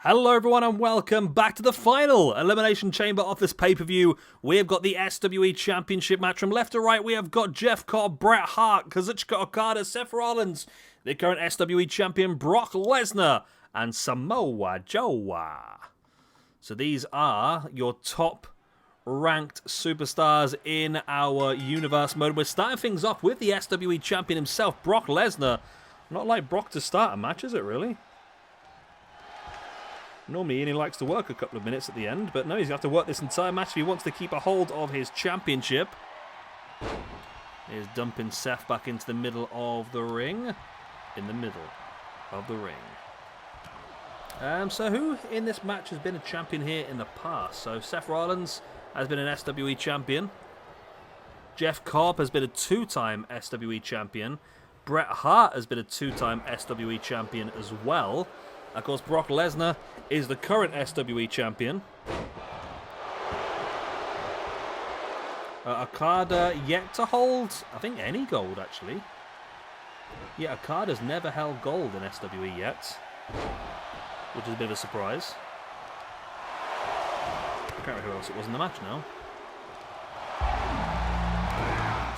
Hello everyone and welcome back to the final Elimination Chamber of this pay-per-view. We have got the SWE Championship match. From left to right, we have got Jeff Cobb, Bret Hart, Kazuchika Okada, Seth Rollins, the current SWE Champion Brock Lesnar, and Samoa Joe. So these are your top ranked superstars in our universe mode. We're starting things off with the SWE Champion himself, Brock Lesnar. Not like Brock to start a match, is it really? Normally, he likes to work a couple of minutes at the end, but no, he's going to have to work this entire match if he wants to keep a hold of his championship. He's dumping Seth back into the middle of the ring. In the middle of the ring. So who in this match has been a champion here in the past? So Seth Rollins has been an SWE champion. Jeff Cobb has been a two-time SWE champion. Bret Hart has been a two-time SWE champion as well. Of course, Brock Lesnar is the current SWE champion. Okada yet to hold, I think, any gold, actually. Yeah, Okada's never held gold in SWE yet, which is a bit of a surprise. I can't remember who else it was in the match now.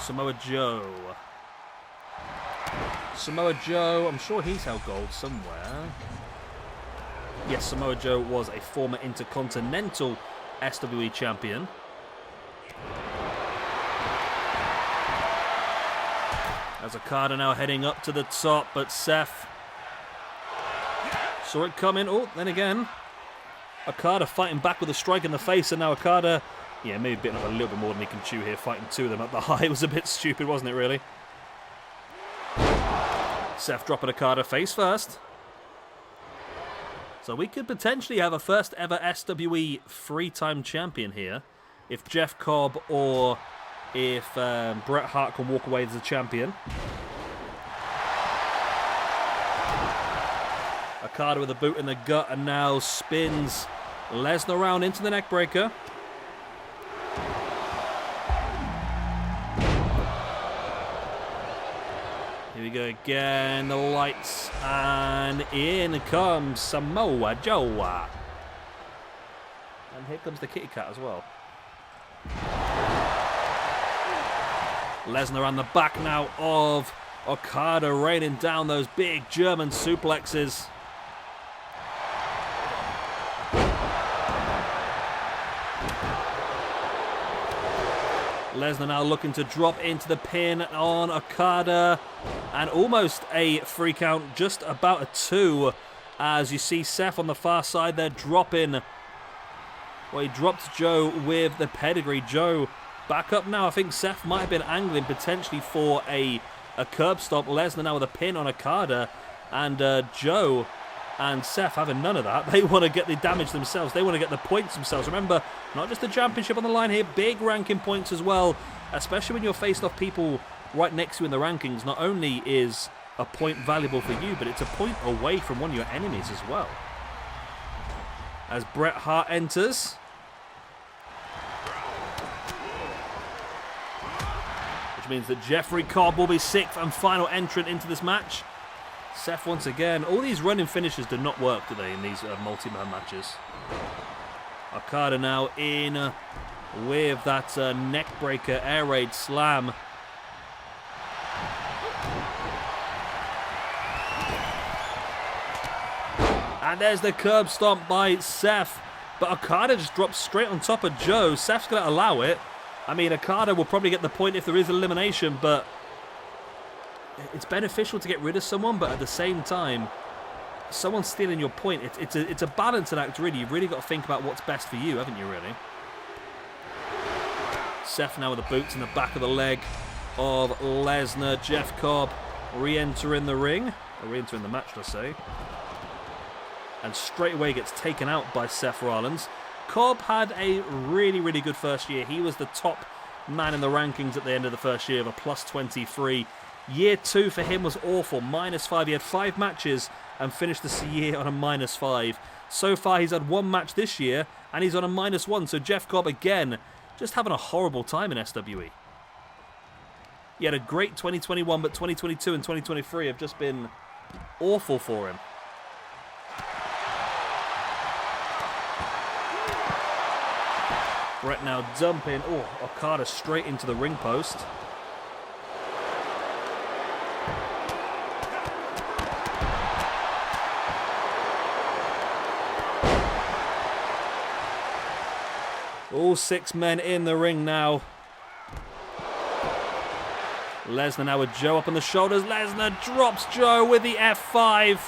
Samoa Joe. Samoa Joe, I'm sure he's held gold somewhere. Yes, Samoa Joe was a former Intercontinental SWE champion. As Okada now heading up to the top, but Seth saw it coming. Oh, then again, Okada fighting back with a strike in the face, and now Okada, yeah, maybe bitten off a little bit more than he can chew here, fighting two of them at the high. It was a bit stupid, wasn't it, really? Seth dropping Okada face first. So we could potentially have a first ever SWE three-time champion here. If Jeff Cobb or if Bret Hart can walk away as a champion. Okada with a boot in the gut and now spins Lesnar around into the neckbreaker. Here we go again, the lights, and in comes Samoa Joe. And here comes the kitty cat as well. Lesnar on the back now of Okada, raining down those big German suplexes. Lesnar now looking to drop into the pin on Okada. And almost a 3 count, just about a 2. As you see Seth on the far side there dropping. Well, he dropped Joe with the pedigree. Joe back up now. I think Seth might have been angling potentially for a curb stop. Lesnar now with a pin on Okada. And Joe and Seth having none of that. They want to get the damage themselves. They want to get the points themselves. Remember, not just the championship on the line here, big ranking points as well. Especially when you're faced off people right next to you in the rankings. Not only is a point valuable for you, but it's a point away from one of your enemies as well. As Bret Hart enters. Which means that Jeffrey Cobb will be 6th and final entrant into this match. Seth once again. All these running finishes do not work, do they, in these multi-man matches? Okada now in with that neck breaker air raid slam. And there's the curb stomp by Seth. But Okada just drops straight on top of Joe. Seth's going to allow it. I mean, Okada will probably get the point if there is elimination, but it's beneficial to get rid of someone, but at the same time, someone's stealing your point. It's a balancing act, really. You've really got to think about what's best for you, haven't you, really? Seth now with the boots in the back of the leg of Lesnar. Jeff Cobb re-entering the ring. Or re-entering the match, let's say. And straight away gets taken out by Seth Rollins. Cobb had a really, really good first year. He was the top man in the rankings at the end of the first year of a plus 23. Year 2 for him was awful, -5. He had 5 matches and finished the year on a -5. So far, he's had 1 match this year, and he's on a -1. So Jeff Cobb, again, just having a horrible time in SWE. He had a great 2021, but 2022 and 2023 have just been awful for him. Brett now dumping. Oh, Okada straight into the ring post. All 6 men in the ring now. Lesnar now with Joe up on the shoulders. Lesnar drops Joe with the F5.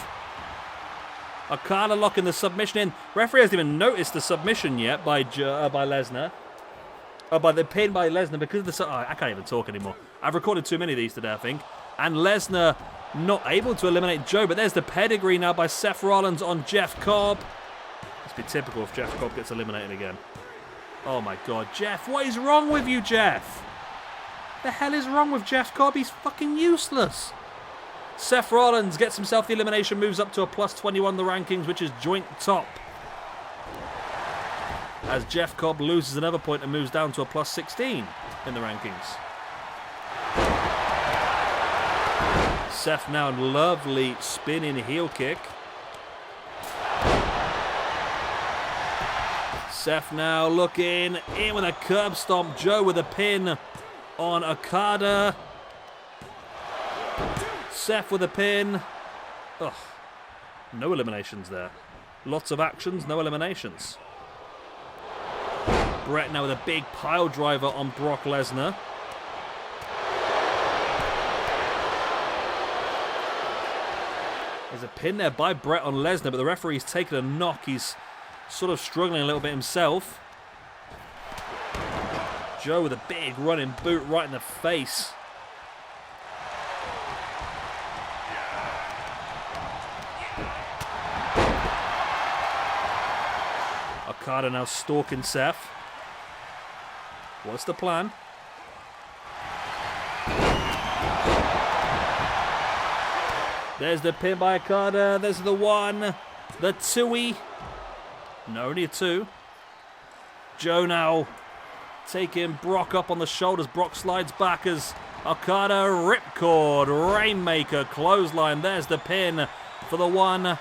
Okada locking the submission in. Referee hasn't even noticed the submission yet by Lesnar. By the pin by Lesnar because of the... I can't even talk anymore. I've recorded too many of these today, I think. And Lesnar not able to eliminate Joe. But there's the pedigree now by Seth Rollins on Jeff Cobb. It's be typical if Jeff Cobb gets eliminated again. Oh my God, Jeff. What is wrong with you, Jeff? The hell is wrong with Jeff Cobb? He's fucking useless. Seth Rollins gets himself the elimination, moves up to a plus 21 in the rankings, which is joint top. As Jeff Cobb loses another point and moves down to a plus 16 in the rankings. Seth now lovely spinning heel kick. Seth now looking in with a curb stomp. Joe with a pin on Okada. Seth with a pin. Ugh. No eliminations there. Lots of actions, no eliminations. Brett now with a big pile driver on Brock Lesnar. There's a pin there by Brett on Lesnar, but the referee's taken a knock. He's sort of struggling a little bit himself. Joe with a big running boot right in the face. Okada now stalking Seth. What's the plan? There's the pin by Okada. There's the 1. The 2-y. No, only a 2. Joe now taking Brock up on the shoulders. Brock slides back as Okada ripcord, Rainmaker, clothesline. There's the pin for the 1.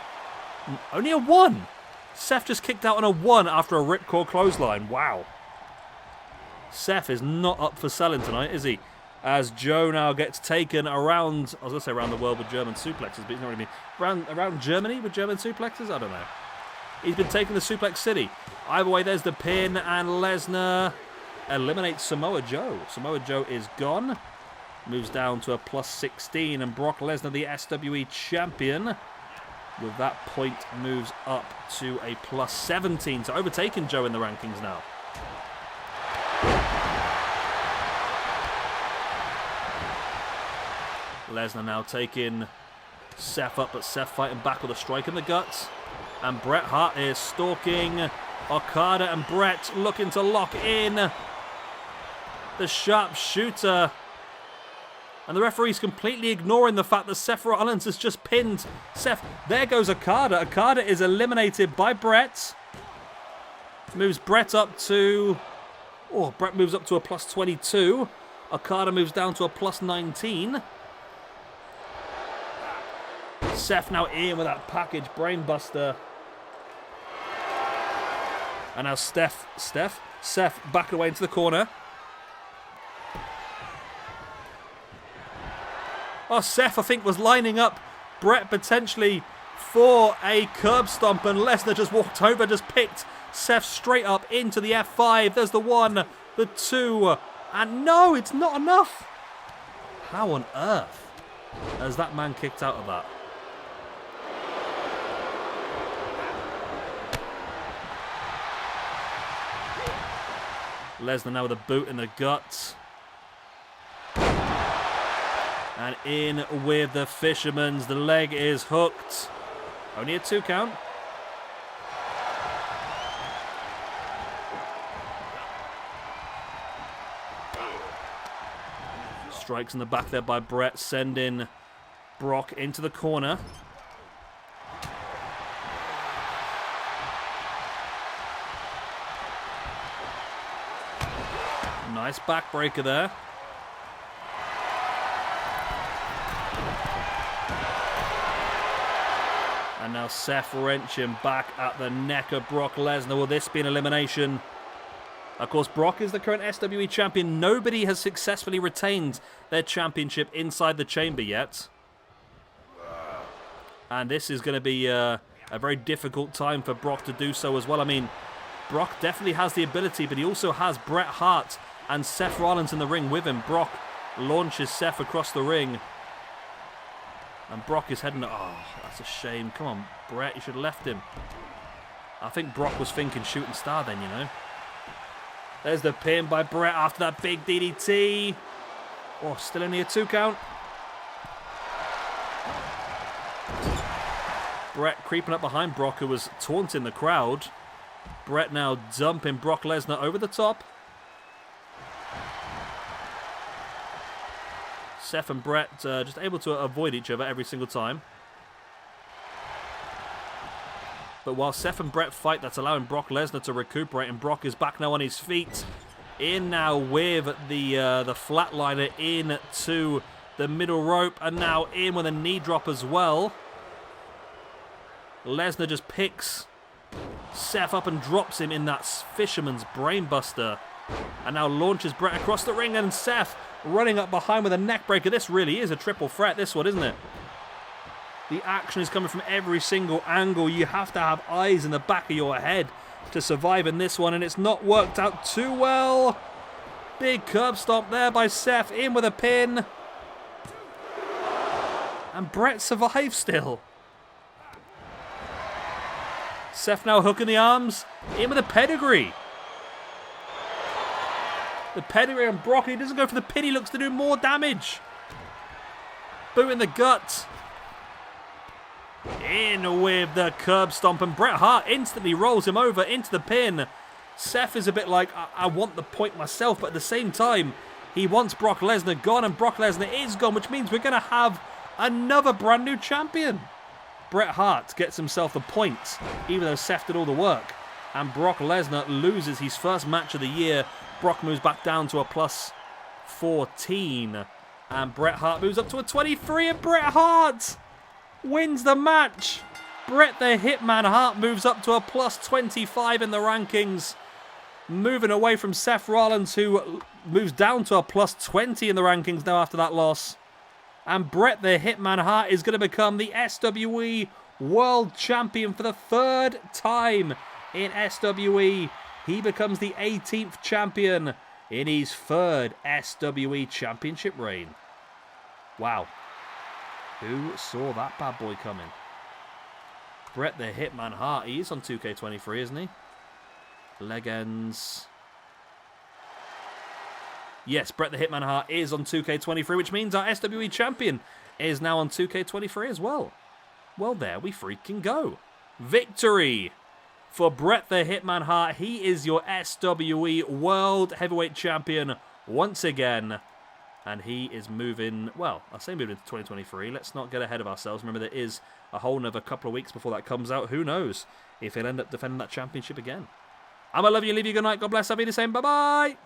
Only a 1. Seth just kicked out on a 1 after a ripcord clothesline. Wow. Seth is not up for selling tonight, is he? As Joe now gets taken around, I was going to say around the world with German suplexes, but he's not really around Germany with German suplexes? I don't know. He's been taking the Suplex City. Either way, there's the pin, and Lesnar eliminates Samoa Joe. Samoa Joe is gone. Moves down to a plus 16, and Brock Lesnar, the SWE champion, with that point moves up to a plus 17. So overtaking Joe in the rankings now. Lesnar now taking Seth up, but Seth fighting back with a strike in the guts. And Bret Hart is stalking Okada, and Bret looking to lock in the sharpshooter. And the referee's completely ignoring the fact that Seth Rollins has just pinned Seth. There goes Okada. Okada is eliminated by Bret. Moves Bret up to... Oh, Bret moves up to a plus 22. Okada moves down to a plus 19. Seth now in with that package brainbuster. And now Seth back away into the corner. Oh, Seth, I think, was lining up Bret potentially for a curb stomp, and Lesnar just walked over, just picked Seth straight up into the F5. There's the 1, the 2, and no, it's not enough. How on earth has that man kicked out of that? Lesnar now with a boot in the guts. And in with the Fisherman's. The leg is hooked. Only a 2 count. Strikes in the back there by Bret, sending Brock into the corner. Nice backbreaker there. And now Seth wrenching back at the neck of Brock Lesnar. Will this be an elimination? Of course, Brock is the current SWE champion. Nobody has successfully retained their championship inside the chamber yet. And this is going to be a very difficult time for Brock to do so as well. I mean, Brock definitely has the ability, but he also has Bret Hart and Seth Rollins in the ring with him. Brock launches Seth across the ring. And Brock is heading... Oh, that's a shame. Come on, Bret, you should have left him. I think Brock was thinking shooting star then, you know. There's the pin by Bret after that big DDT. Oh, still only a 2 count. Bret creeping up behind Brock, who was taunting the crowd. Bret now dumping Brock Lesnar over the top. Seth and Bret just able to avoid each other every single time. But while Seth and Bret fight, that's allowing Brock Lesnar to recuperate, and Brock is back now on his feet. In now with the flatliner into the middle rope, and now in with a knee drop as well. Lesnar just picks Seth up and drops him in that fisherman's brainbuster. And now launches Bret across the ring, and Seth running up behind with a neck breaker. This really is a triple threat, this one, isn't it? The action is coming from every single angle. You have to have eyes in the back of your head to survive in this one, and it's not worked out too well. Big curb stomp there by Seth, in with a pin. And Bret survives still. Seth now hooking the arms, in with a pedigree. The pedigree on Brock, he doesn't go for the pin, he looks to do more damage. Boot in the gut. In with the curb stomp, and Bret Hart instantly rolls him over into the pin. Seth is a bit like, I want the point myself, but at the same time, he wants Brock Lesnar gone, and Brock Lesnar is gone, which means we're going to have another brand new champion. Bret Hart gets himself the point, even though Seth did all the work. And Brock Lesnar loses his first match of the year. Brock moves back down to a plus 14. And Bret Hart moves up to a 23. And Bret Hart wins the match. Bret the Hitman Hart moves up to a plus 25 in the rankings. Moving away from Seth Rollins, who moves down to a plus 20 in the rankings now after that loss. And Bret the Hitman Hart is going to become the SWE World Champion for the 3rd time in SWE. He becomes the 18th champion in his 3rd SWE Championship reign. Wow. Who saw that bad boy coming? Bret the Hitman Hart. He is on 2K23, isn't he? Legends. Yes, Bret the Hitman Hart is on 2K23, which means our SWE champion is now on 2K23 as well. Well, there we freaking go. Victory for Bret the Hitman Hart. He is your SWE World Heavyweight Champion once again. And he is moving, well, I say moving into 2023. Let's not get ahead of ourselves. Remember, there is a whole another couple of weeks before that comes out. Who knows if he'll end up defending that championship again. I'm going to love you, leave you good night. God bless. I'll be the same. Bye-bye.